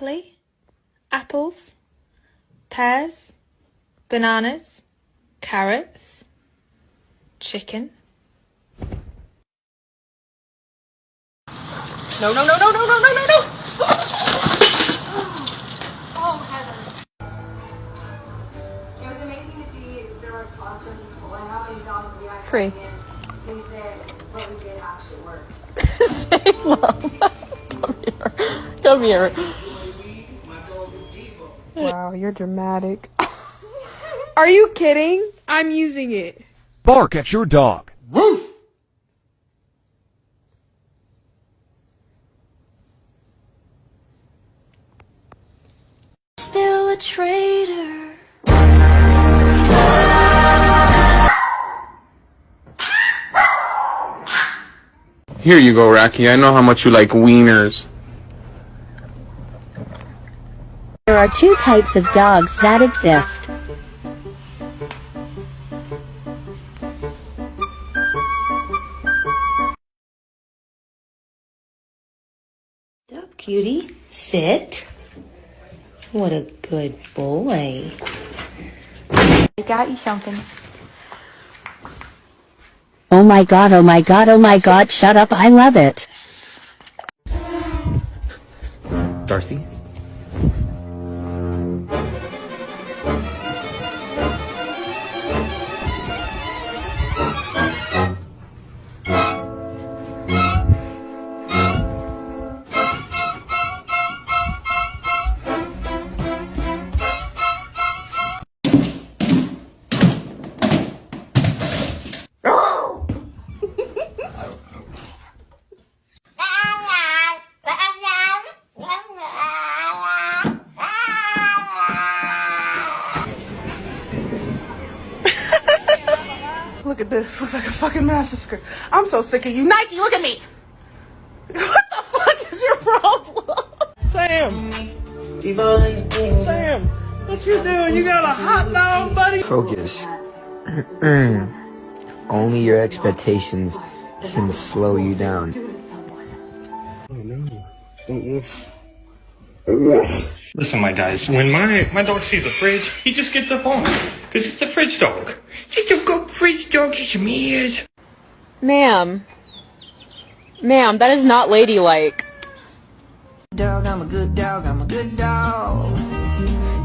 broccoli, apples, pears, bananas, carrots, chicken. No. Oh, Heather. It was amazing to see the response from people and how many dogs we had. Free. They said what we did actually worked. Say love. Come here. Wow, you're dramatic. Are you kidding? I'm using it. Bark at your dog. Woof! Still a traitor. Here you go, Rocky. I know how much you like wieners. There are two types of dogs that exist. Sit up, cutie. Sit. What a good boy. I got you something. Oh my god, oh my god, oh my god, shut up, I love it. Darcy? Look at this. Looks like a fucking massacre. I'm so sick of you. Nike, look at me. What the fuck is your problem? Sam, what you doing? You got a hot dog, buddy? Focus. Only your expectations can slow you down. Listen, my guys, when my dog sees a fridge, he just gets up on it. Because it's a fridge dog. Just a good fridge dog, just some ears. Ma'am, that is not ladylike. Dog, I'm a good dog, I'm a good dog.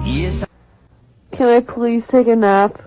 Yes. Can I please take a nap?